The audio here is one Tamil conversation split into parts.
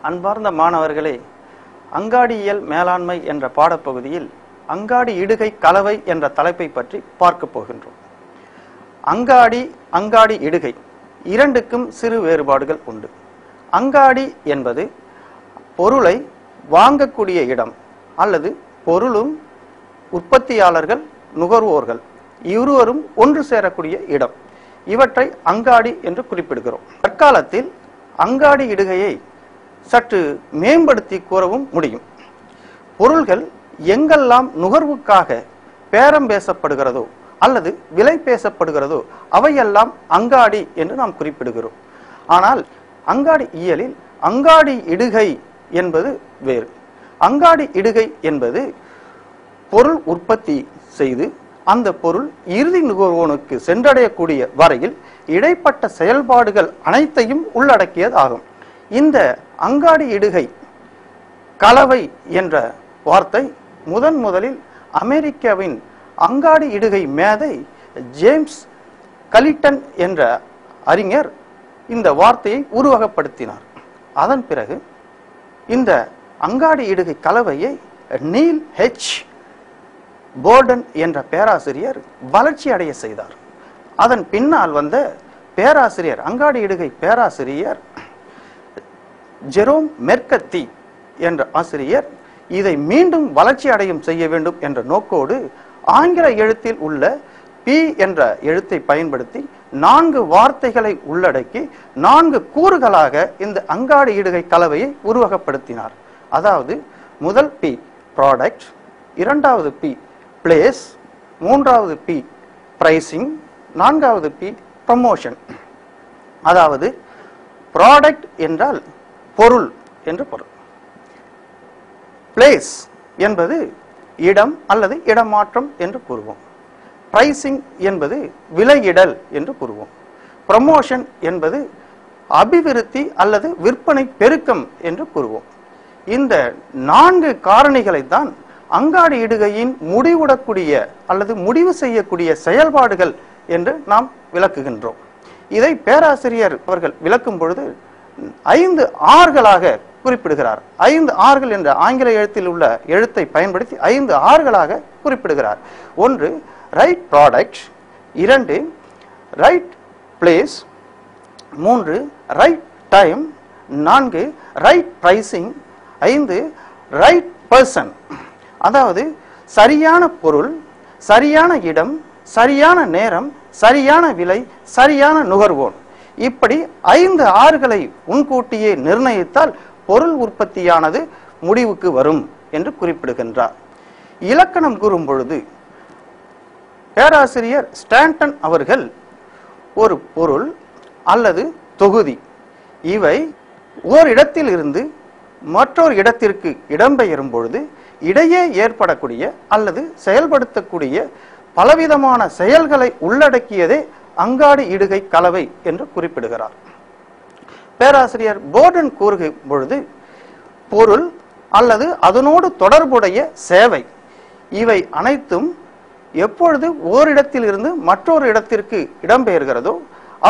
அன்பார்ந்த மாணவர்களே, அங்காடியியல் மேலாண்மை என்ற பாடப்பகுதியில் அங்காடி இடுகை கலவை என்ற தலைப்பை பற்றி பார்க்க போகின்றோம். அங்காடி இடுகை இரண்டுக்கும் சிறு வேறுபாடுகள் உண்டு. அங்காடி என்பது பொருளை வாங்கக்கூடிய இடம் அல்லது பொருளும் உற்பத்தியாளர்கள் நுகர்வோர்கள் இருவரும் ஒன்று சேரக்கூடிய இடம். இவற்றை அங்காடி என்று குறிப்பிடுகிறோம். தற்காலத்தில் அங்காடி இடுகையை சற்று மேம்படுத்தி கூறவும் முடியும். பொருள்கள் எங்கெல்லாம் நுகர்வுக்காக பேரம் பேசப்படுகிறதோ அல்லது விலை பேசப்படுகிறதோ அவையெல்லாம் அங்காடி என்று நாம் குறிப்பிடுகிறோம். ஆனால் அங்காடி இயலில் அங்காடி இடுகை என்பது வேறு. அங்காடி இடுகை என்பது பொருள் உற்பத்தி செய்து அந்த பொருள் இறுதி நுகர்வோனுக்கு சென்றடையக்கூடிய வரையில் இடைப்பட்ட செயல்பாடுகள் அனைத்தையும் உள்ளடக்கியதாகும். இந்த அங்காடி இடுகை கலவை என்ற வார்த்தை முதலில் அமெரிக்காவின் அங்காடி இடுகை மேதை ஜேம்ஸ் கலிட்டன் என்ற அறிஞர் இந்த வார்த்தையை உருவகப்படுத்தினார். அதன் பிறகு இந்த அங்காடி இடுகை கலவையை நீல் ஹெச் போர்டன் என்ற பேராசிரியர் வளர்ச்சி அடைய செய்தார். அதன் பின்னால் வந்த பேராசிரியர் அங்காடி இடுகை பேராசிரியர் ஜெரோம் மெர்கத்தி என்ற ஆசிரியர் இதை மீண்டும் வளர்ச்சி அடையும் செய்ய வேண்டும் என்ற நோக்கோடு ஆங்கில எழுத்தில் உள்ள பி என்ற எழுத்தை பயன்படுத்தி 4 வார்த்தைகளை உள்ளடக்கி 4 கூறுகளாக இந்த அங்காடி இடுகை கலவையை உருவகப்படுத்தினார். அதாவது முதல் பி ப்ராடக்ட், இரண்டாவது பி பிளேஸ், மூன்றாவது பி பிரைசிங், நான்காவது பி ப்ரமோஷன். அதாவது ப்ராடக்ட் என்றால் பொருள் என்று பொருள். பிளேஸ் என்பது இடம் அல்லது இடமாற்றம் என்று கூறுவோம். பிரைசிங் என்பது விலையிடல் என்று கூறுவோம். ப்ரமோஷன் என்பது அபிவிருத்தி அல்லது விற்பனை பெருக்கம் என்று கூறுவோம். இந்த 4 காரணிகளை தான் அங்காடி இடுகையின் முடிவுடக்கூடிய அல்லது முடிவு செய்யக்கூடிய செயல்பாடுகள் என்று நாம் விளக்குகின்றோம். இதை பேராசிரியர் அவர்கள் விளக்கும் பொழுது 5 ஆர்களாக குறிப்பிடுகிறார். 5 ஆர்கள் என்ற ஆங்கில எழுத்தில் உள்ள எழுத்தை பயன்படுத்தி 5 ஆர்களாக குறிப்பிடுகிறார். 1 right product, 2 right place, 3 right time, 4 right pricing, 5 right person. அதாவது சரியான பொருள், சரியான இடம், சரியான நேரம், சரியான விலை, சரியான நுகர்வோன். இப்படி 5 ஆறுகளை முன்கூட்டியே நிர்ணயித்தால் பொருள் உற்பத்தியானது முடிவுக்கு வரும் என்று குறிப்பிடுகின்றார். இலக்கணம் கூறும் பொழுது பேராசிரியர் ஸ்டாண்டன் அவர்கள் ஒரு பொருள் அல்லது தொகுதி இவை ஓரிடத்தில் இருந்து மற்றொரு இடத்திற்கு இடம்பெயரும் பொழுது இடையே ஏற்படக்கூடிய அல்லது செயல்படுத்தக்கூடிய பலவிதமான செயல்களை உள்ளடக்கியதே அங்காடி இடுகை கலவை என்று குறிப்பிடுகிறார். பேராசிரியர் போர்டன் கூறும் பொழுது பொருள் அல்லது அதனோடு தொடர்புடைய சேவை இவை அனைத்தும் எப்பொழுது ஓரிடத்தில் இருந்து மற்றொரு இடத்திற்கு இடம்பெயர்கிறதோ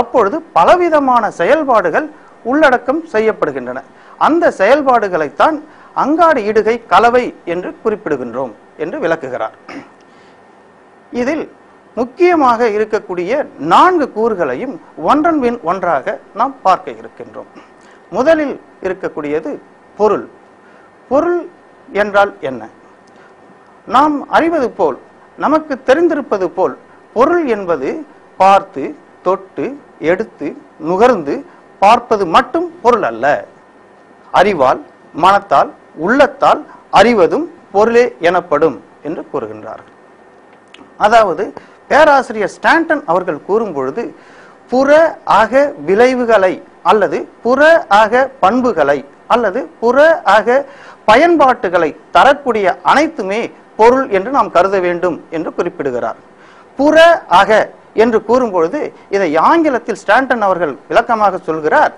அப்பொழுது பலவிதமான செயல்பாடுகள் உள்ளடக்கம் செய்யப்படுகின்றன. அந்த செயல்பாடுகளைத்தான் அங்காடி இடுகை கலவை என்று குறிப்பிடுகின்றோம் என்று விளக்குகிறார். இதில் முக்கியமாக இருக்கக்கூடிய 4 கூறுகளையும் ஒன்றன் பின் ஒன்றாக நாம் பார்க்க இருக்கின்றோம். முதலில் இருக்கக்கூடியது பொருள். பொருள் என்றால் என்ன? நாம் அறிவது போல், நமக்கு தெரிந்திருப்பது போல் பொருள் என்பது பார்த்து, தொட்டு, எடுத்து, நுகர்ந்து பார்ப்பது மட்டும் பொருள் அல்ல. அறிவால், மனத்தால், உள்ளத்தால் அறிவதும் பொருளே எனப்படும் என்று கூறுகின்றார்கள். அதாவது பேராசிரியர் ஸ்டாண்டன் அவர்கள் கூறும் பொழுது புற அக விளைவுகளை அல்லது புற அக பண்புகளை அல்லது புற அக பயன்பாட்டுகளை தரக்கூடிய அனைத்துமே பொருள் என்று நாம் கருத வேண்டும் என்று குறிப்பிடுகிறார். புற அக என்று கூறும் பொழுது இதை ஆங்கிலத்தில் ஸ்டாண்டன் அவர்கள் விளக்கமாக சொல்கிறார்.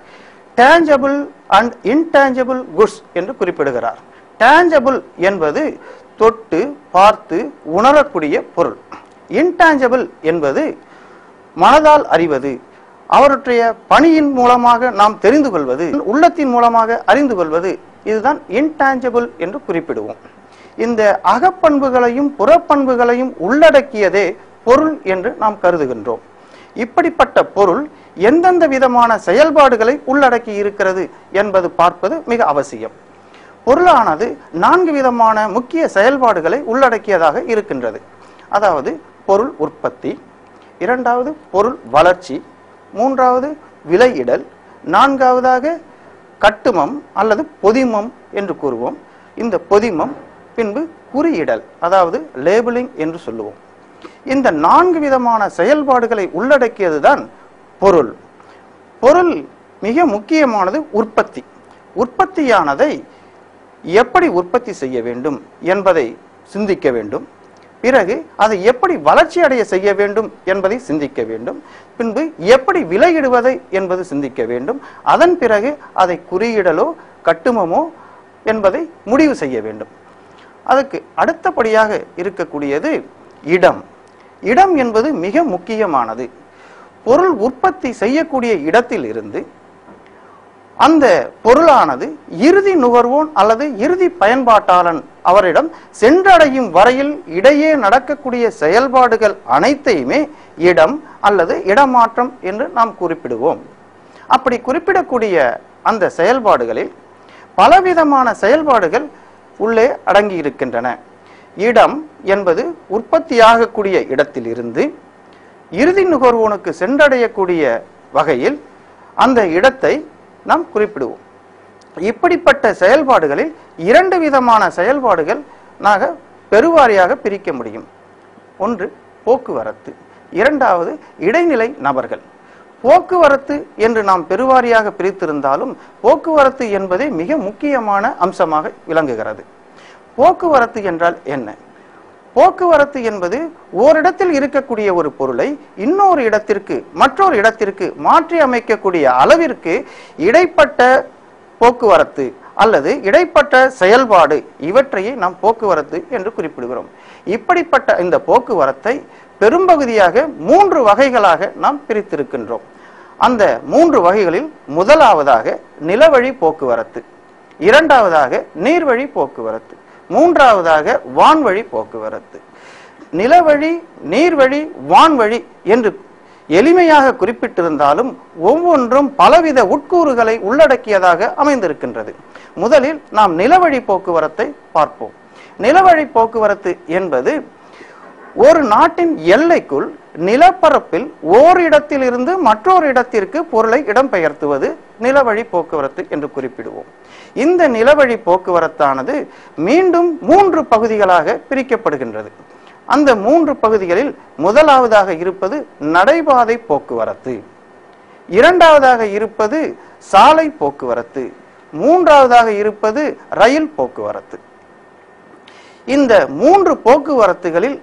டேஞ்சபிள் அண்ட் இன்டேஞ்சபிள் குட்ஸ் என்று குறிப்பிடுகிறார். டேஞ்சபிள் என்பது தொட்டு பார்த்து உணரக்கூடிய பொருள். இன்டான்ஜிபிள் என்பது மனதால் அறிவது, அவருடைய பணியின் மூலமாக நாம் தெரிந்து கொள்வது, உள்ளத்தின் மூலமாக அறிந்து கொள்வது, இதுதான் இன்டான்ஜிபிள் என்று குறிப்பிடுவோம். இந்த அகப்பண்புகளையும் புறப்பண்புகளையும் உள்ளடக்கியதே பொருள் என்று நாம் கருதுகின்றோம். இப்படிப்பட்ட பொருள் எந்தெந்த விதமான செயல்பாடுகளை உள்ளடக்கி இருக்கிறது என்பது பார்ப்பது மிக அவசியம். பொருளானது 4 விதமான முக்கிய செயல்பாடுகளை உள்ளடக்கியதாக இருக்கின்றது. அதாவது பொருள் உற்பத்தி, 2வது பொருள் வளர்ச்சி, 3வது விலையிடல், 4வதாக கட்டுமம் அல்லது பொதிமம் என்று கூறுவோம். இந்த பொதிமம் பின்பு குறியிடல், அதாவது லேபிளிங் என்று சொல்லுவோம். இந்த 4 விதமான செயல்பாடுகளை உள்ளடக்கியதுதான் பொருள். பொருள் மிக முக்கியமானது உற்பத்தி. உற்பத்தியானதை எப்படி உற்பத்தி செய்ய வேண்டும் என்பதை சிந்திக்க வேண்டும். பிறகு அதை எப்படி வளர்ச்சி அடைய செய்ய வேண்டும் என்பதை சிந்திக்க வேண்டும். பின்பு எப்படி விலையிடுவதை என்பது சிந்திக்க வேண்டும். அதன் பிறகு அதை குறியிடலோ கட்டுமமோ என்பதை முடிவு செய்ய வேண்டும். அதுக்கு அடுத்தபடியாக இருக்கக்கூடியது இடம். இடம் என்பது மிக முக்கியமானது. பொருள் உற்பத்தி செய்யக்கூடிய இடத்தில் இருந்து அந்த பொருளானது இறுதி நுகர்வோன் அல்லது இறுதி பயன்பாட்டாளன் அவரிடம் சென்றடையும் வரையில் இடையே நடக்கக்கூடிய செயல்பாடுகள் அனைத்தையுமே இடம் அல்லது இடமாற்றம் என்று நாம் குறிப்பிடுவோம். அப்படி குறிப்பிடக்கூடிய அந்த செயல்பாடுகளில் பலவிதமான செயல்பாடுகள் உள்ளே அடங்கி இருக்கின்றன. இடம் என்பது உற்பத்தியாகக்கூடிய இடத்தில் இருந்து இறுதி நுகர்வோனுக்கு சென்றடையக்கூடிய வகையில் அந்த இடத்தை நாம் குறிப்பிடுவோம். இப்படிப்பட்ட செயல்பாடுகளில் 2 விதமான செயல்பாடுகள் நாங்கள் பெருவாரியாக பிரிக்க முடியும். ஒன்று போக்குவரத்து, 2வது இடைநிலை நபர்கள். போக்குவரத்து என்று நாம் பெருவாரியாக பிரித்திருந்தாலும் போக்குவரத்து என்பதே மிக முக்கியமான அம்சமாக விளங்குகிறது. போக்குவரத்து என்றால் என்ன? போக்குவரத்து என்பது ஓரிடத்தில் இருக்கக்கூடிய ஒரு பொருளை இன்னொரு இடத்திற்கு மற்றொரு இடத்திற்கு மாற்றி அமைக்கக்கூடிய அளவிற்கு இடைப்பட்ட போக்குவரத்து அல்லது இடைப்பட்ட செயல்பாடு, இவற்றையே நாம் போக்குவரத்து என்று குறிப்பிடுகிறோம். இப்படிப்பட்ட இந்த போக்குவரத்தை பெரும்பகுதியாக 3 வகைகளாக நாம் பிரித்திருக்கின்றோம். அந்த 3 வகைகளில் முதலாவதாக நிலவழி போக்குவரத்து, 2வதாக நீர்வழி போக்குவரத்து, 3வதாக வான்வழி போக்குவரத்து. நிலவழி, நீர்வழி, வான்வழி என்று எளிமையாக குறிப்பிட்டிருந்தாலும் ஒவ்வொன்றும் பலவித உட்கூறுகளை உள்ளடக்கியதாக அமைந்திருக்கின்றது. முதலில் நாம் நிலவழி போக்குவரத்தை பார்ப்போம். நிலவழி போக்குவரத்து என்பது ஒரு நாட்டின் எல்லைக்குள் நிலப்பரப்பில் ஓரிடத்தில் இருந்து மற்றொரு இடத்திற்கு பொருளை இடம்பெயர்த்துவது நிலவழி போக்குவரத்து என்று குறிப்பிடுவோம். இந்த நிலவழி போக்குவரத்தானது மீண்டும் 3 பகுதிகளாக பிரிக்கப்படுகின்றது. அந்த 3 பகுதிகளில் முதலாவதாக இருப்பது நடைபாதை போக்குவரத்து, 2வதாக இருப்பது சாலை போக்குவரத்து, 3வதாக இருப்பது ரயில் போக்குவரத்து. இந்த 3 போக்குவரத்துகளில்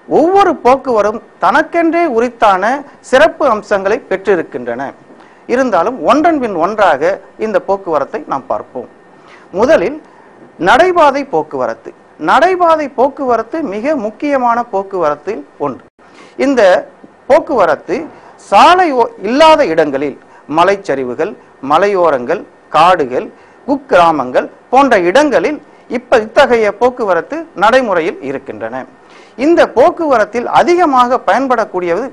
ஒவ்வொரு போக்குவரத்தும் தனக்கென்றே உரித்தான சிறப்பு அம்சங்களை பெற்றிருக்கின்றன. இருந்தாலும் ஒன்றன் பின் ஒன்றாக இந்த போக்குவரத்தை நாம் பார்ப்போம். முதலில் நடைபாதை போக்குவரத்து. நடைபாதை போக்குவரத்து மிக முக்கியமான போக்குவரத்தில் ஒன்று. இந்த போக்குவரத்து சாலை இல்லாத இடங்களில், மலைச்சரிவுகள், மலையோரங்கள், காடுகள், குக்கிராமங்கள் போன்ற இடங்களில் இத்தகைய போக்குவரத்து நடைமுறையில் இருக்கின்றன. இந்த போக்குவரத்தில் அதிகமாக பயன்படக்கூடியது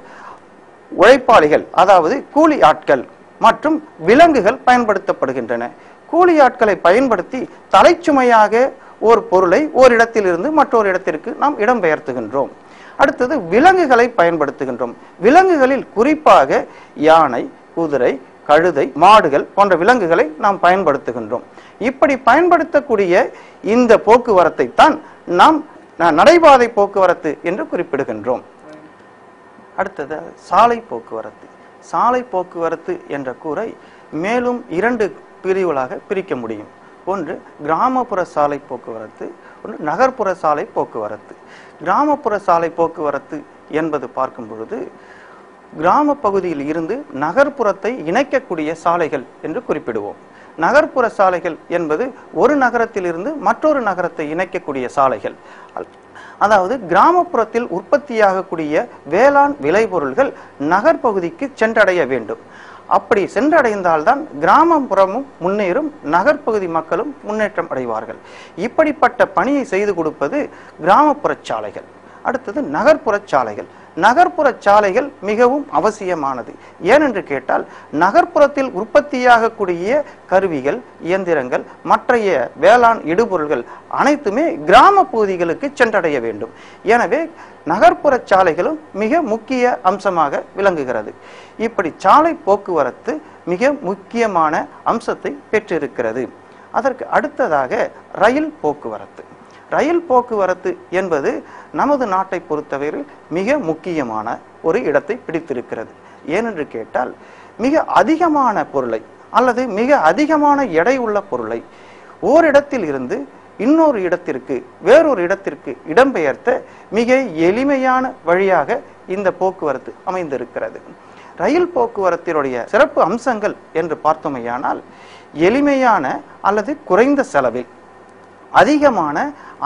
உழைப்பாளிகள், அதாவது கூலி ஆட்கள் மற்றும் விலங்குகள் பயன்படுத்தப்படுகின்றன. கூலி ஆட்களை பயன்படுத்தி தலைச்சுமையாக ஒரு பொருளை ஓரிடத்தில் இருந்து மற்றொரு இடத்திற்கு நாம் இடம்பெயர்த்துகின்றோம். அடுத்தது விலங்குகளை பயன்படுத்துகின்றோம். விலங்குகளில் குறிப்பாக யானை, குதிரை, கழுதை, மாடுகள் போன்ற விலங்குகளை நாம் பயன்படுத்துகின்றோம். இப்படி பயன்படுத்தக்கூடிய இந்த போக்குவரத்தை தான் நாம் நடைபாதை போக்குவரத்து என்று குறிப்பிடுகின்றோம். அடுத்தது சாலை போக்குவரத்து. சாலை போக்குவரத்து என்ற கூரை மேலும் 2 பிரிவுகளாக பிரிக்க முடியும். ஒன்று கிராமப்புற சாலை போக்குவரத்து, ஒன்று நகர்ப்புற சாலை போக்குவரத்து. கிராமப்புற சாலை போக்குவரத்து என்பது பார்க்கும் பொழுது கிராம பகுதியில் இருந்து நகர்ப்புறத்தை இணைக்கக்கூடிய சாலைகள் என்று குறிப்பிடுவோம். நகர்ப்புற சாலைகள் என்பது ஒரு நகரத்திலிருந்து மற்றொரு நகரத்தை இணைக்கக்கூடிய சாலைகள். அதாவது கிராமப்புறத்தில் உற்பத்தியாகக்கூடிய வேளாண் விளைபொருள்கள் நகர்பகுதிக்கு சென்றடைய வேண்டும். அப்படி சென்றடைந்தால்தான் கிராமப்புறமும் முன்னேறும், நகர்ப்பகுதி மக்களும் முன்னேற்றம் அடைவார்கள். இப்படிப்பட்ட பணியை செய்து கொடுப்பது கிராமப்புற சாலைகள். அடுத்தது நகர்ப்புற சாலைகள். நகர்ப்புற சாலைகள் மிகவும் அவசியமானது. ஏனென்று கேட்டால், நகர்ப்புறத்தில் உற்பத்தியாகக்கூடிய கருவிகள், இயந்திரங்கள், மற்றைய வேளாண் இடுபொருள்கள் அனைத்துமே கிராம பகுதிகளுக்கு சென்றடைய வேண்டும். எனவே நகர்ப்புற சாலைகளும் மிக முக்கிய அம்சமாக விளங்குகிறது. இப்படி சாலை போக்குவரத்து மிக முக்கியமான அம்சத்தை பெற்றிருக்கிறது. அதற்கு அடுத்ததாக ரயில் போக்குவரத்து. ரயில் போக்குவரத்து என்பது நமது நாட்டை பொறுத்தவரையில் மிக முக்கியமான ஒரு இடத்தை பிடித்திருக்கிறது. ஏனென்று கேட்டால், மிக அதிகமான பொருளை அல்லது மிக அதிகமான எடை உள்ள பொருளை ஓரிடத்தில் இருந்து இன்னொரு இடத்திற்கு, வேறொரு இடத்திற்கு இடம்பெயர்த்த மிக எளிமையான வழியாக இந்த போக்குவரத்து அமைந்திருக்கிறது. ரயில் போக்குவரத்தினுடைய சிறப்பு அம்சங்கள் என்று பார்த்தோமையானால், எளிமையான அல்லது குறைந்த செலவில்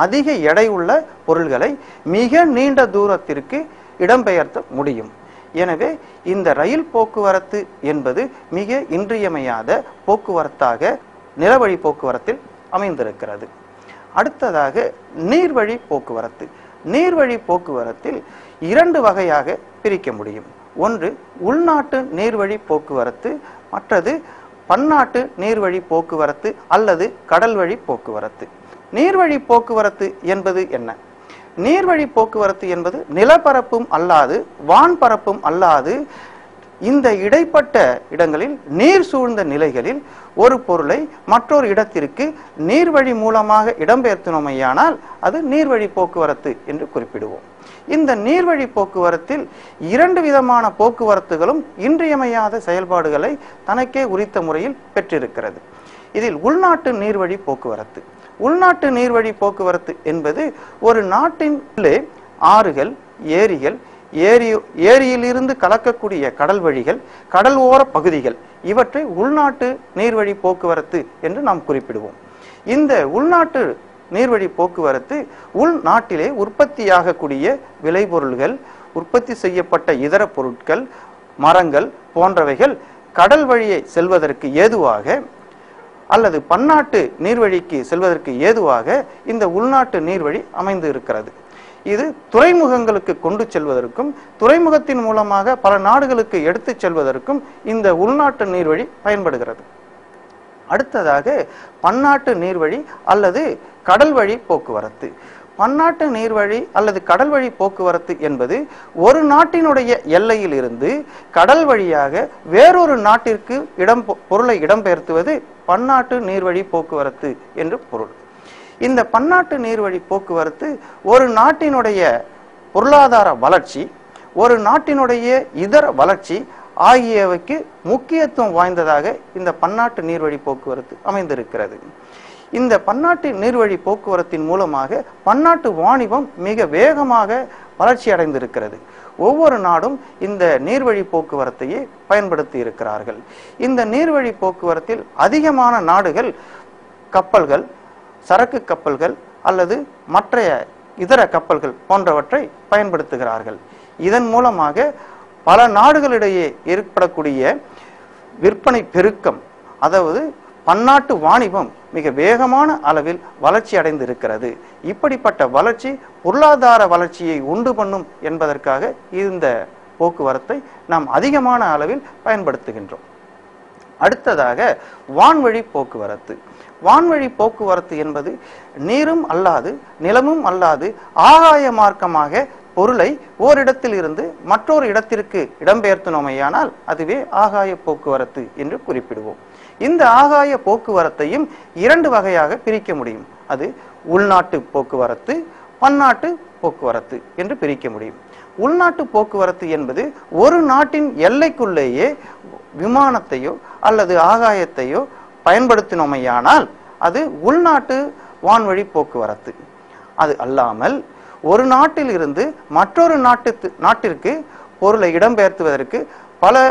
அதிக எடை உள்ள பொருள்களை மிக நீண்ட தூரத்திற்கு இடம்பெயர்த்த முடியும். எனவே இந்த ரயில் போக்குவரத்து என்பது மிக இன்றியமையாத போக்குவரத்தாக நிலவழி போக்குவரத்தில் அமைந்திருக்கிறது. அடுத்ததாக நீர்வழி போக்குவரத்து. நீர்வழி போக்குவரத்தில் இரண்டு வகையாக பிரிக்க முடியும். ஒன்று உள்நாட்டு நீர்வழி போக்குவரத்து, மற்றது பன்னாட்டு நீர்வழி போக்குவரத்து அல்லது கடல் வழி போக்குவரத்து. நீர்வழி போக்குவரத்து என்பது என்ன? நீர்வழி போக்குவரத்து என்பது நிலப்பரப்பும் அல்லாது, வான்பரப்பும் அல்லாது, இந்த இடைப்பட்ட இடங்களில் நீர் சூழ்ந்த நிலைகளில் ஒரு பொருளை மற்றொரு இடத்திற்கு நீர்வழி மூலமாக இடம்பெயர்த்தினோமையானால் அது நீர்வழி போக்குவரத்து என்று குறிப்பிடுவோம். இந்த நீர்வழி போக்குவரத்தில் இரண்டு விதமான போக்குவரத்துகளும் இன்றியமையாத செயல்பாடுகளை தனக்கே உரித்த முறையில் பெற்றிருக்கிறது. இதில் உள்நாட்டு நீர்வழி போக்குவரத்து. உள்நாட்டு நீர்வழி போக்குவரத்து என்பது ஒரு நாட்டின் உள்ளே ஆறுகள், ஏரிகள், ஏரியிலிருந்து கலக்கக்கூடிய கடல் வழிகள், கடல் ஓர பகுதிகள், இவற்றை உள்நாட்டு நீர்வழி போக்குவரத்து என்று நாம் குறிப்பிடுவோம். இந்த உள்நாட்டு நீர்வழி போக்குவரத்து உள்நாட்டிலே உற்பத்தியாகக்கூடிய விளைபொருள்கள், உற்பத்தி செய்யப்பட்ட இதர பொருட்கள், மரங்கள் போன்றவைகள் கடல் வழியை செல்வதற்கு ஏதுவாக அல்லது பன்னாட்டு நீர்வழிக்கு செல்வதற்கு ஏதுவாக இந்த உள்நாட்டு நீர்வழி அமைந்து இருக்கிறது. இது துறைமுகங்களுக்கு கொண்டு செல்வதற்கும், துறைமுகத்தின் மூலமாக பல நாடுகளுக்கு எடுத்து செல்வதற்கும் இந்த உள்நாட்டு நீர்வழி பயன்படுகிறது. அடுத்ததாக பன்னாட்டு நீர்வழி அல்லது கடல் வழி போக்குவரத்து. பன்னாட்டு நீர்வழி அல்லது கடல் வழி போக்குவரத்து என்பது ஒரு நாட்டினுடைய எல்லையில் இருந்து கடல் வழியாக வேறொரு நாட்டிற்கு பொருளை இடம்பெயர்த்துவது பன்னாட்டு நீர்வழி போக்குவரத்து என்று பொருள். இந்த பன்னாட்டு நீர்வழி போக்குவரத்து ஒரு நாட்டினுடைய பொருளாதார வளர்ச்சி, ஒரு நாட்டினுடைய இதர வளர்ச்சி ஆகியவைக்கு முக்கியத்துவம் வாய்ந்ததாக இந்த பன்னாட்டு நீர்வழி போக்குவரத்து அமைந்திருக்கிறது. இந்த பன்னாட்டு நீர்வழி போக்குவரத்தின் மூலமாக பன்னாட்டு வாணிபம் மிக வேகமாக வளர்ச்சி அடைந்திருக்கிறது. ஒவ்வொரு நாடும் இந்த நீர்வழி போக்குவரத்தையே பயன்படுத்தி இருக்கிறார்கள். இந்த நீர்வழி போக்குவரத்தில் அதிகமான நாடுகள் கப்பல்கள், சரக்கு கப்பல்கள் அல்லது மற்ற இதர கப்பல்கள் போன்றவற்றை பயன்படுத்துகிறார்கள். இதன் மூலமாக பல நாடுகளிடையே ஏற்படக்கூடிய விற்பனை பெருக்கம், அதாவது பன்னாட்டு வாணிபம் மிக வேகமான அளவில் வளர்ச்சி அடைந்திருக்கிறது. இப்படிப்பட்ட வளர்ச்சி பொருளாதார வளர்ச்சியை உண்டு பண்ணும் என்பதற்காக இந்த போக்குவரத்தை நாம் அதிகமான அளவில் பயன்படுத்துகின்றோம். அடுத்ததாக வான்வழி போக்குவரத்து. வான்வழி போக்குவரத்து என்பது நீரும் அல்லாது, நிலமும் அல்லாது, ஆகாய மார்க்கமாக பொருளை ஓரிடத்தில் இருந்து மற்றொரு இடத்திற்கு இடம்பெயர்த்தினோமையானால் அதுவே ஆகாய போக்குவரத்து என்று குறிப்பிடுவோம். இந்த ஆகாய போக்குவரத்தையும் இரண்டு வகையாக பிரிக்க முடியும். அது உள்நாட்டு போக்குவரத்து, பன்னாட்டு போக்குவரத்து என்று பிரிக்க முடியும். உள்நாட்டு போக்குவரத்து என்பது ஒரு நாட்டின் எல்லைக்குள்ளேயே விமானத்தையோ அல்லது ஆகாயத்தையோ பயன்படுத்தினோமையானால் அது உள்நாட்டு வான்வழி போக்குவரத்து. அது அல்லாமல் ஒரு நாட்டில் இருந்து மற்றொரு நாட்டிற்கு பொருளை இடம்பெயர்த்துவதற்கு பல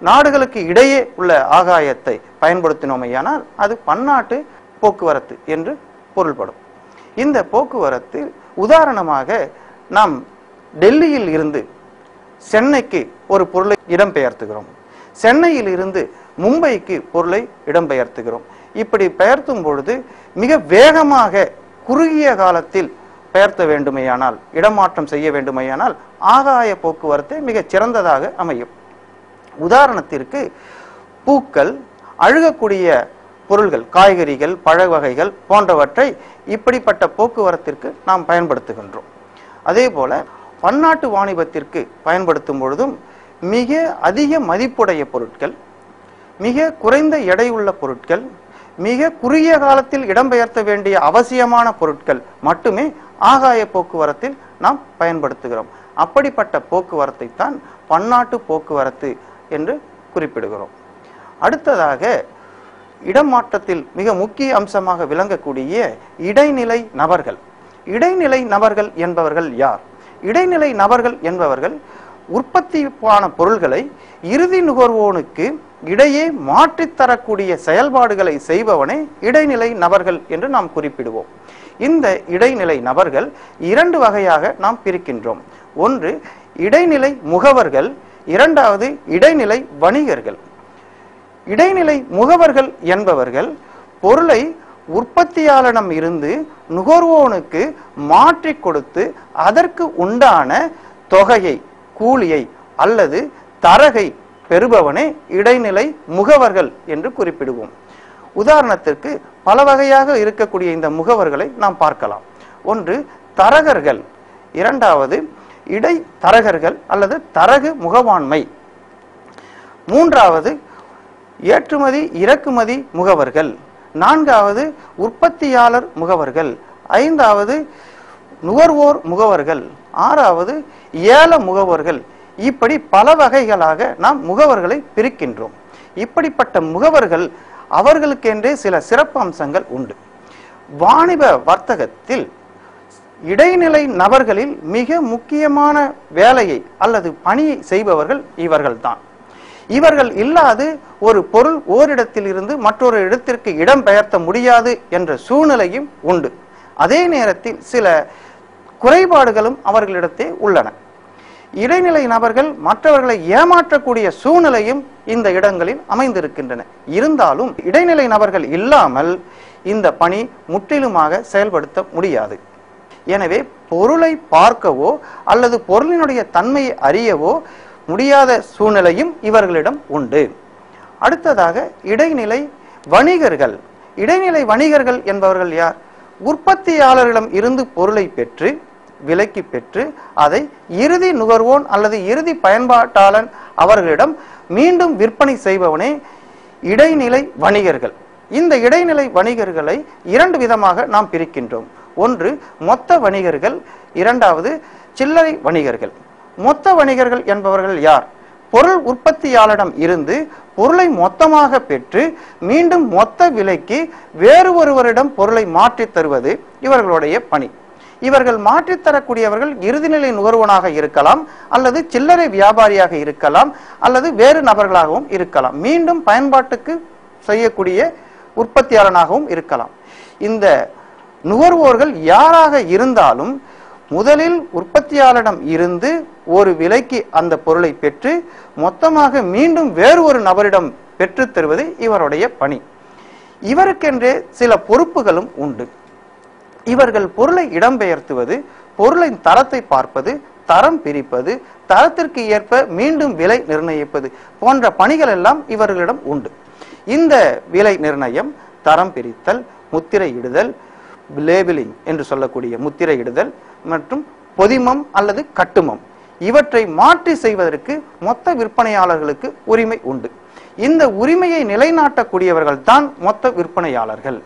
நாடுகளுக்கு இடையே உள்ள ஆகாயத்தை பயன்படுத்தினோமையானால் அது பன்னாட்டு போக்குவரத்து என்று பொருள்படும். இந்த போக்குவரத்து உதாரணமாக நாம் டெல்லியில் இருந்து சென்னைக்கு ஒரு பொருளை இடம்பெயர்த்துகிறோம், சென்னையில் இருந்து மும்பைக்கு பொருளை இடம்பெயர்த்துகிறோம். இப்படி பெயர்த்தும் பொழுது மிக வேகமாக குறுகிய காலத்தில் பெயர்த்த வேண்டுமையானால், இடமாற்றம் செய்ய வேண்டுமையானால் ஆகாய போக்குவரத்து மிகச் சிறந்ததாக அமையும். உதாரணத்திற்கு பூக்கள், அழுகக்கூடிய பொருள்கள், காய்கறிகள், பழ வகைகள் போன்றவற்றை இப்படிப்பட்ட போக்குவரத்திற்கு நாம் பயன்படுத்துகின்றோம். அதே போல பன்னாட்டு வாணிபத்திற்கு பயன்படுத்தும் பொழுதும் மிக அதிக மதிப்புடைய பொருட்கள், மிக குறைந்த எடையுள்ள பொருட்கள், மிக குறுகிய காலத்தில் இடம்பெயர்த்த வேண்டிய அவசியமான பொருட்கள் மட்டுமே ஆகாய போக்குவரத்தில் நாம் பயன்படுத்துகிறோம். அப்படிப்பட்ட போக்குவரத்தை தான் பன்னாட்டு போக்குவரத்து என்று குறிப்பிடுகிறோம். அடுத்ததாக இடமாற்றத்தில் மிக முக்கிய அம்சமாக விளங்கக்கூடிய இடைநிலை நபர்கள். இடைநிலை நபர்கள் என்பவர்கள் யார்? இடைநிலை நபர்கள் என்பவர்கள் உற்பத்தியான பொருள்களை இறுதி நுகர்வோனுக்கு இடையே மாற்றித்தரக்கூடிய செயல்பாடுகளை செய்பவனே இடைநிலை நபர்கள் என்று நாம் குறிப்பிடுவோம். இந்த இடைநிலை நபர்கள் இரண்டு வகையாக நாம் பிரிக்கின்றோம். ஒன்று இடைநிலை முகவர்கள், இரண்டாவது இடைநிலை வணிகர்கள். இடைநிலை முகவர்கள் என்பவர்கள் பொருளை உற்பத்தியாளரிடம் இருந்து நுகர்வோனுக்கு மாற்றி கொடுத்து அதற்கு உண்டான தொகையை, கூலியை அல்லது தரகை பெறுபவனே இடைநிலை முகவர்கள் என்று குறிப்பிடுவோம். உதாரணத்திற்கு பல வகையாக இருக்கக்கூடிய இந்த முகவர்களை நாம் பார்க்கலாம். ஒன்று தரகர்கள், இரண்டாவது இடை தரகர்கள் அல்லது தரகு முகவாண்மை, மூன்றாவது ஏற்றுமதி இறக்குமதி முகவர்கள், நான்காவது உற்பத்தியாளர் முகவர்கள், ஐந்தாவது நுகர்வோர் முகவர்கள், ஆறாவது ஏல முகவர்கள். இப்படி பல வகைகளாக நாம் முகவர்களை பிரிக்கின்றோம். இப்படிப்பட்ட முகவர்கள் அவர்களுக்கென்றே சில சிறப்பு அம்சங்கள் உண்டு. வாணிப வர்த்தகத்தில் இடைநிலை நபர்களில் மிக முக்கியமான வேலையை அல்லது பணியை செய்பவர்கள் இவர்கள்தான். இவர்கள் இல்லாது ஒரு பொருள் ஓரிடத்தில் இருந்து மற்றொரு இடத்திற்கு இடம்பெயர்த்த முடியாது என்ற சூழ்நிலையும் உண்டு. அதே நேரத்தில் சில குறைபாடுகளும் அவர்களிடத்தே உள்ளன. இடைநிலை நபர்கள் மற்றவர்களை ஏமாற்றக்கூடிய சூழ்நிலையும் இந்த இடங்களில் அமைந்திருக்கின்றன. இருந்தாலும் இடைநிலை நபர்கள் இல்லாமல் இந்த பணி முற்றிலுமாக செயல்படுத்த முடியாது. எனவே பொருளை பார்க்கவோ அல்லது பொருளினுடைய தன்மையை அறியவோ முடியாத சூழ்நிலையும் இவர்களிடம் உண்டு. அடுத்ததாக இடைநிலை வணிகர்கள். இடைநிலை வணிகர்கள் என்பவர்கள் யார்? உற்பத்தியாளரிடம் இருந்து பொருளை பெற்று, விலைக்கு பெற்று அதை இறுதி நுகர்வோன் அல்லது இறுதி பயன்பாட்டாளன் அவர்களிடம் மீண்டும் விற்பனை செய்பவனே இடைநிலை வணிகர்கள். இந்த இடைநிலை வணிகர்களை இரண்டு விதமாக நாம் பிரிக்கின்றோம். ஒன்று மொத்த வணிகர்கள், இரண்டாவது சில்லறை வணிகர்கள். மொத்த வணிகர்கள் என்பவர்கள் யார்? பொருள் உற்பத்தியாளரிடம் இருந்து பொருளை மொத்தமாக பெற்று மீண்டும் மொத்த விலைக்கு வேறு ஒருவரிடம் பொருளை மாற்றித் தருவது இவர்களுடைய பணி. இவர்கள் மாற்றித்தரக்கூடியவர்கள் இறுதிநிலை நுகர்வோனாக இருக்கலாம், அல்லது சில்லறை வியாபாரியாக இருக்கலாம், அல்லது வேறு நபர்களாகவும் இருக்கலாம், மீண்டும் பயன்பாட்டுக்கு செய்யக்கூடிய உற்பத்தியாளனாகவும் இருக்கலாம். இந்த நுகர்வோர்கள் யாராக இருந்தாலும் முதலில் உற்பத்தியாளரிடம் இருந்து ஒரு விலைக்கு அந்த பொருளை பெற்று மொத்தமாக மீண்டும் வேறு ஒரு நபரிடம் பெற்று தருவது இவருடைய பணி. இவருக்கென்றே சில பொறுப்புகளும் உண்டு. இவர்கள் பொருளை இடம்பெயர்த்துவது, பொருளின் தரத்தை பார்ப்பது, தரம் பிரிப்பது, தரத்திற்கு ஏற்ப மீண்டும் விலை நிர்ணயிப்பது போன்ற பணிகள் எல்லாம் இவர்களிடம் உண்டு. இந்த விலை நிர்ணயம், தரம் பிரித்தல், முத்திரையிடுதல், லேபிளிங் என்று சொல்லக்கூடிய முத்திரையிடுதல் மற்றும் பொதிமம் அல்லது கட்டுமம் இவற்றை மாற்றி செய்வதற்கு மொத்த விற்பனையாளர்களுக்கு உரிமை உண்டு. இந்த உரிமையை நிலைநாட்டக்கூடியவர்கள் தான் மொத்த விற்பனையாளர்கள்.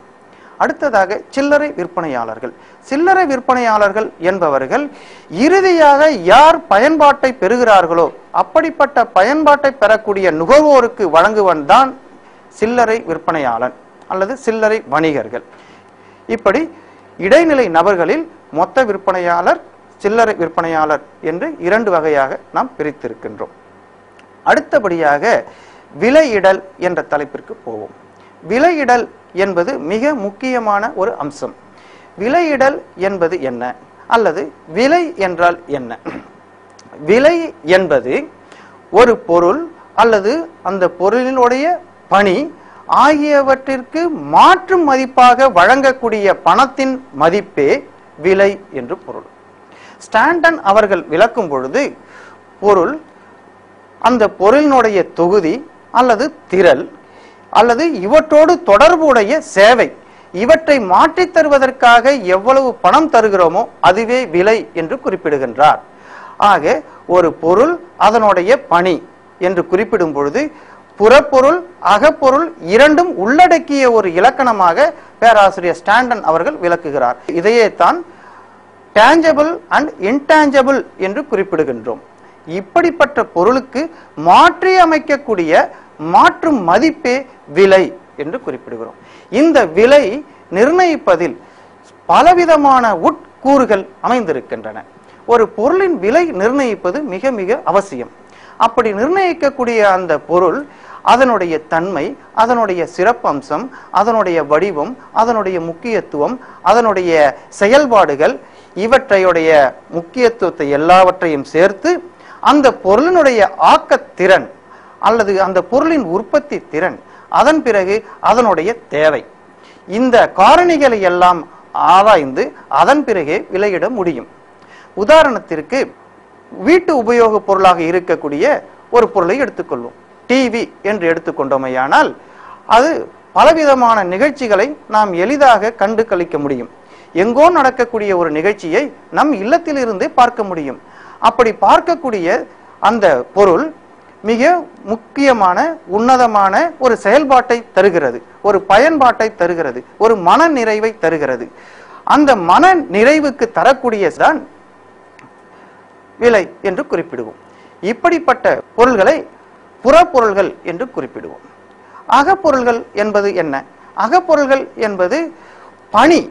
அடுத்ததாக சில்லறை விற்பனையாளர்கள். சில்லறை விற்பனையாளர்கள் என்பவர்கள் இறுதியாக யார் பயன்பாட்டை பெறுகிறார்களோ அப்படிப்பட்ட பயன்பாட்டை பெறக்கூடிய நுகர்வோருக்கு வழங்குவன் தான் சில்லறை விற்பனையாளன் அல்லது சில்லறை வணிகர்கள். இப்படி இடைநிலை நபர்களில் மொத்த விற்பனையாளர், சில்லறை விற்பனையாளர் என்று இரண்டு வகையாக நாம் பிரித்திருக்கின்றோம். அடுத்தபடியாக விலையிடல் என்ற தலைப்பிற்கு போவோம். விலையிடல் என்பது மிக முக்கியமான ஒரு அம்சம். விலையிடல் என்பது என்ன அல்லது விலை என்றால் என்ன? விலை என்பது ஒரு பொருள் அல்லது அந்த பொருளினுடைய பணி ஆகியவற்றிற்கு மாற்று மதிப்பாக வழங்கக்கூடிய பணத்தின் மதிப்பே விலை என்று பொருள். ஸ்டாண்டன் அவர்கள் விளக்கும் பொழுது பொருள் அந்த பொருளினுடைய தொகுதி அல்லது திரள் அல்லது இவற்றோடு தொடர்புடைய சேவை இவற்றை மாற்றித் தருவதற்காக எவ்வளவு பணம் தருகிறோமோ அதுவே விலை என்று குறிப்பிடுகின்றார். ஆக ஒரு பொருள் அதனுடைய பணி என்று குறிப்பிடும் பொழுது புறப்பொருள் அகப்பொருள் இரண்டும் உள்ளடக்கிய ஒரு இலக்கணமாக பேராசிரியர் ஸ்டாண்டன் அவர்கள் விளக்குகிறார். இதையே தான் டேஞ்சபிள் அண்ட் இன்டேஞ்சபிள் என்று குறிப்பிடுகின்றோம். இப்படிப்பட்ட பொருளுக்கு மாற்றி அமைக்கக்கூடிய மாற்று மதிப்பே விலை என்று குறிப்பிடுகிறோம். இந்த விலை நிர்ணயிப்பதில் பலவிதமான உட்கூறுகள் அமைந்திருக்கின்றன. ஒரு பொருளின் விலை நிர்ணயிப்பது மிக மிக அவசியம். அப்படி நிர்ணயிக்கக்கூடிய அந்த பொருள் அதனுடைய தன்மை, அதனுடைய சிறப்பம்சம், அதனுடைய வடிவம், அதனுடைய முக்கியத்துவம், அதனுடைய செயல்பாடுகள் இவற்றையுடைய முக்கியத்துவத்தை எல்லாவற்றையும் சேர்த்து அந்த பொருளினுடைய ஆக்கத்திறன் அல்லது அந்த பொருளின் உற்பத்தி திறன், அதன் பிறகு அதனுடைய தேவை, இந்த காரணிகளை எல்லாம் ஆராய்ந்து அதன் பிறகே விலையிட முடியும். உதாரணத்திற்கு வீட்டு உபயோக பொருளாக இருக்கக்கூடிய ஒரு பொருளை எடுத்துக்கொள்வோம். டிவி என்று எடுத்துக்கொண்டோமையானால் அது பலவிதமான நிகழ்ச்சிகளை நாம் எளிதாக கண்டு கழிக்க முடியும். எங்கோ நடக்கக்கூடிய ஒரு நிகழ்ச்சியை நம் இல்லத்தில் இருந்தே பார்க்க முடியும். அப்படி பார்க்கக்கூடிய அந்த பொருள் மிக முக்கியமான உன்னதமான ஒரு செயல்பாட்டை தருகிறது, ஒரு பயன்பாட்டை தருகிறது, ஒரு மன நிறைவை தருகிறது. அந்த மன நிறைவுக்கு தரக்கூடியதான் விலை என்று குறிப்பிடுவோம். இப்படிப்பட்ட பொருள்களை புறப்பொருள்கள் என்று குறிப்பிடுவோம். அகப்பொருள்கள் என்பது என்ன? அகப்பொருள்கள் என்பது பணி,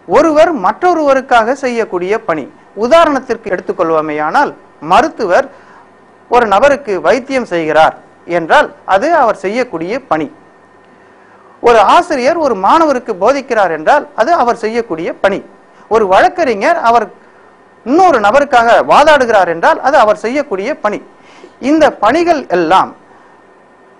ஒருவர் மற்றொருவருக்காக செய்யக்கூடிய பணி. உதாரணத்திற்கு எடுத்துக்கொள்வோமேயானால் மருத்துவர் ஒரு நபருக்கு வைத்தியம் செய்கிறார் என்றால் அது அவர் செய்யக்கூடிய பணி. ஒரு ஆசிரியர் ஒரு மாணவருக்கு போதிக்கிறார் என்றால் அது அவர் செய்யக்கூடிய பணி. ஒரு வழக்கறிஞர் அவர் இன்னொரு நபருக்காக வாதாடுகிறார் என்றால் அது அவர் செய்யக்கூடிய பணி. இந்த பணிகள் எல்லாம்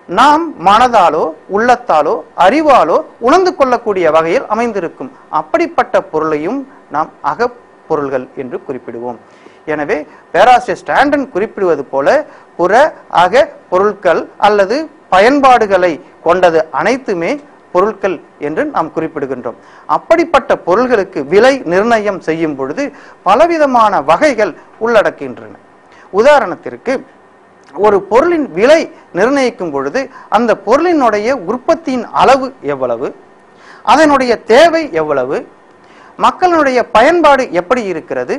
நாம் மனதாலோ உள்ளத்தாலோ அறிவாலோ உணர்ந்து கொள்ளக்கூடிய வகையில் அமைந்திருக்கும். அப்படிப்பட்ட பொருளையும் நாம் அகப்பொருள்கள் என்று குறிப்பிடுவோம். எனவே பேராசிரியர் ஸ்டாண்டன் குறிப்பிடுவது போல புற அக பொருட்கள் அல்லது பயன்பாடுகளை கொண்டது அனைத்துமே பொருட்கள் என்று நாம் குறிப்பிடுகின்றோம். அப்படிப்பட்ட பொருள்களுக்கு விலை நிர்ணயம் செய்யும் பொழுது பலவிதமான வகைகள் உள்ளடக்கின்றன. உதாரணத்திற்கு ஒரு பொருளின் விலை நிர்ணயிக்கும் பொழுது அந்த பொருளினுடைய உற்பத்தியின் அளவு எவ்வளவு, அதனுடைய தேவை எவ்வளவு, மக்களுடைய பயன்பாடு எப்படி இருக்கிறது,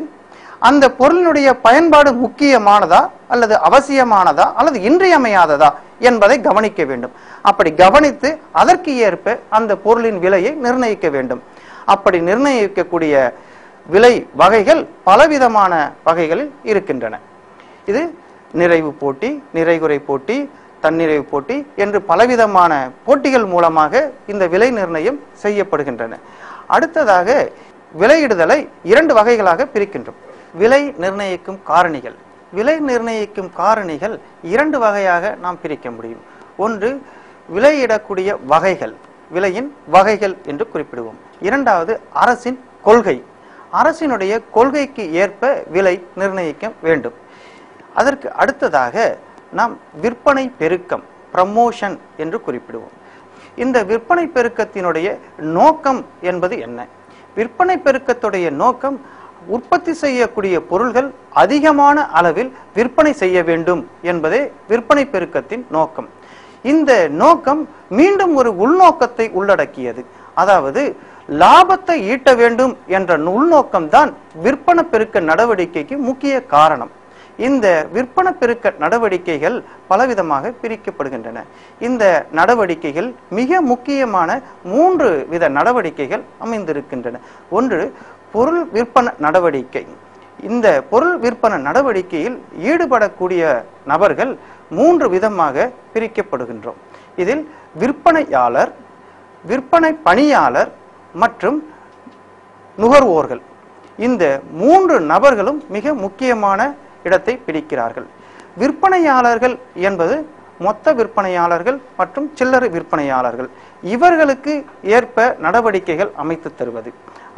அந்த பொருளினுடைய பயன்பாடு முக்கியமானதா அல்லது அவசியமானதா அல்லது இன்றியமையாததா என்பதை கவனிக்க வேண்டும். அப்படி கவனித்து அதற்கு ஏற்ப அந்த பொருளின் விலையை நிர்ணயிக்க வேண்டும். அப்படி நிர்ணயிக்கக்கூடிய விலை வகைகள் பலவிதமான வகைகளில் இருக்கின்றன. இது நிறைவு போட்டி, நிறைகுறை போட்டி, தன்னிறைவு போட்டி என்று பலவிதமான போட்டிகள் மூலமாக இந்த விலை நிர்ணயம் செய்யப்படுகின்றன. அடுத்ததாக விலையிடுதலை இரண்டு வகைகளாக பிரிக்கின்றோம். விலை நிர்ணயிக்கும் காரணிகள். விலை நிர்ணயிக்கும் காரணிகள் இரண்டு வகையாக நாம் பிரிக்க முடியும். ஒன்று விலையிடக்கூடிய வகைகள், விலையின் வகைகள் என்று குறிப்பிடுவோம். இரண்டாவது அரசின் கொள்கை. அரசினுடைய கொள்கைக்கு ஏற்ப விலை நிர்ணயிக்க வேண்டும். அதற்கு அடுத்ததாக நாம் விற்பனை பெருக்கம், ப்ரமோஷன் என்று குறிப்பிடுவோம். இந்த விற்பனை பெருக்கத்தினுடைய நோக்கம் என்பது என்ன? விற்பனை பெருக்கத்துடைய நோக்கம் உற்பத்தி செய்யக்கூடிய பொருள்கள் அதிகமான அளவில் விற்பனை செய்ய வேண்டும் என்பதே விற்பனை பெருக்கத்தின் நோக்கம். இந்த நோக்கம் மீண்டும் ஒரு உள்நோக்கத்தை உள்ளடக்கியது. அதாவது லாபத்தை ஈட்ட வேண்டும் என்ற உள்நோக்கம்தான் விற்பனை பெருக்க நடவடிக்கைக்கு முக்கிய காரணம். இந்த விற்பனை பெருக்க நடவடிக்கைகள் பலவிதமாக பிரிக்கப்படுகின்றன. இந்த நடவடிக்கைகள் மிக முக்கியமான 3 வித நடவடிக்கைகள் அமைந்திருக்கின்றன. ஒன்று பொருள் விற்பனை நடவடிக்கை, இந்த பொருள் விற்பனை நடவடிக்கையில் ஈடுபடக்கூடிய நபர்கள் 3 விதமாக பிரிக்கப்படுகின்றோம். இதில் விற்பனையாளர், விற்பனை பணியாளர் மற்றும் நுகர்வோர்கள், இந்த 3 நபர்களும் மிக முக்கியமான இடத்தை பிடிக்கிறார்கள். விற்பனையாளர்கள் என்பது மொத்த விற்பனையாளர்கள் மற்றும் சில்லறை விற்பனையாளர்கள். இவர்களுக்கு ஏற்ப நடவடிக்கைகள் அமைத்து தருவது,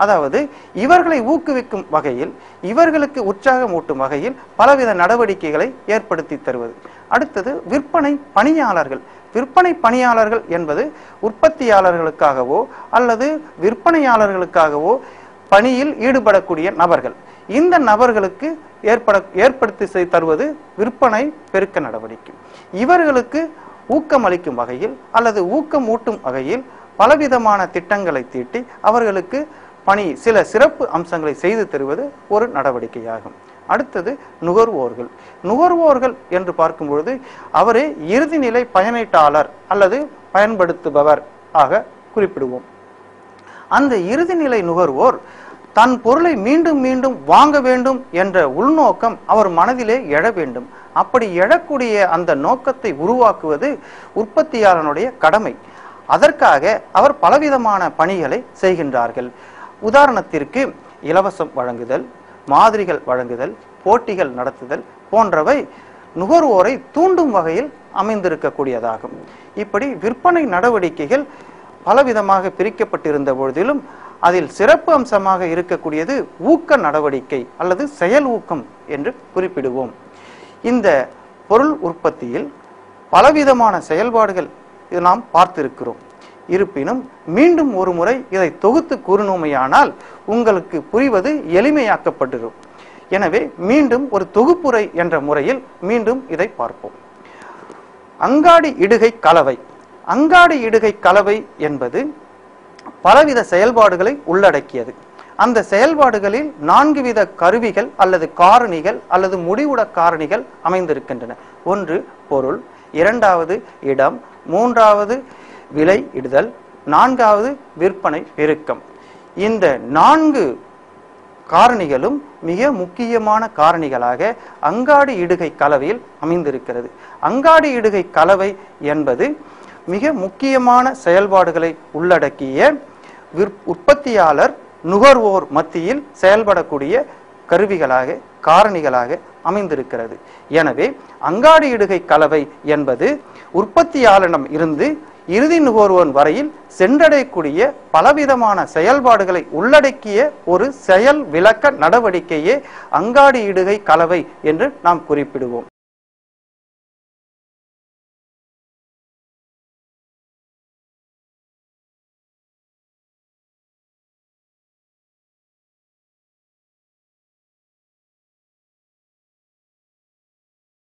அதாவது இவர்களை ஊக்குவிக்கும் வகையில், இவர்களுக்கு உற்சாகமூட்டும் வகையில் பலவித நடவடிக்கைகளை ஏற்படுத்தி தருவது. அடுத்தது விற்பனை பணியாளர்கள். விற்பனை பணியாளர்கள் என்பது உற்பத்தியாளர்களுக்காகவோ அல்லது விற்பனையாளர்களுக்காகவோ பணியில் ஈடுபடக்கூடிய நபர்கள். இந்த நபர்களுக்கு ஏற்படுத்தி தருவது விற்பனை பெருக்க நடவடிக்கை. இவர்களுக்கு ஊக்கமளிக்கும் வகையில் அல்லது ஊக்கமூட்டும் வகையில் பலவிதமான திட்டங்களை தீட்டி அவர்களுக்கு சில சிறப்பு அம்சங்களை செய்து தருவது ஒரு நடவடிக்கையாகும். அடுத்தது நுகர்வோர்கள். நுகர்வோர்கள் என்று பார்க்கும் பொழுது அவரே இறுதிநிலை பயனீட்டாளர் அல்லது பயன்படுத்துபவர் ஆக குறிப்பிடுவோம். அந்த இறுதிநிலை நுகர்வோர் தன் பொருளை மீண்டும் மீண்டும் வாங்க வேண்டும் என்ற உள்நோக்கம் அவர் மனதிலே எழ வேண்டும். அப்படி எழக்கூடிய அந்த நோக்கத்தை உருவாக்குவது உற்பத்தியாளனுடைய கடமை. அதற்காக அவர் பலவிதமான பணிகளை செய்கின்றார்கள். உதாரணத்திற்கு இலவசம் வழங்குதல், மாதிரிகள் வழங்குதல், போட்டிகள் நடத்துதல் போன்றவை நுகர்வோரை தூண்டும் வகையில் அமைந்திருக்கக்கூடியதாகும். இப்படி விற்பனை நடவடிக்கைகள் பலவிதமாக பிரிக்கப்பட்டிருந்த பொழுதிலும் அதில் சிறப்பு அம்சமாக இருக்கக்கூடியது ஊக்க நடவடிக்கை அல்லது செயல் ஊக்கம் என்று குறிப்பிடுவோம். இந்த பொருள் உற்பத்தியில் பலவிதமான செயல்பாடுகள் நாம் பார்த்திருக்கிறோம். இருப்பினும் மீண்டும் ஒரு முறை இதை தொகுத்து கூறினோமையானால் உங்களுக்கு புரிவது எளிமையாக்கப்பட்டிரும். எனவே மீண்டும் ஒரு தொகுப்புரை என்ற முறையில் மீண்டும் இதை பார்ப்போம். அங்காடி இடுகை கலவை. அங்காடி இடுகை கலவை என்பது பலவித செயல்பாடுகளை உள்ளடக்கியது. அந்த செயல்பாடுகளில் 4 வித கருவிகள் அல்லது காரணிகள் அல்லது முடிவுட காரணிகள் அமைந்திருக்கின்றன. ஒன்று பொருள், 2வது இடம், 3வது விலை இடுதல், 4வது விற்பனை பெருக்கம். இந்த 4 காரணிகளும் மிக முக்கியமான காரணிகளாக அங்காடி இடுகை கலவையில் அமைந்திருக்கிறது. அங்காடி இடுகை கலவை என்பது மிக முக்கியமான செயல்பாடுகளை உள்ளடக்கிய உற்பத்தியாளர் நுகர்வோர் மத்தியில் செயல்படக்கூடிய கருவிகளாக காரணிகளாக அமைந்திருக்கிறது. எனவே அங்காடி இடுகை கலவை என்பது உற்பத்தியாளரிடம் இருந்து இறுதி நுகர்வோர் வரையில் சென்றடையக்கூடிய பலவிதமான செயல்பாடுகளை உள்ளடக்கிய ஒரு செயல் விளக்க நடவடிக்கையே அங்காடி இடுகை கலவை என்று நாம் குறிப்பிடுவோம்.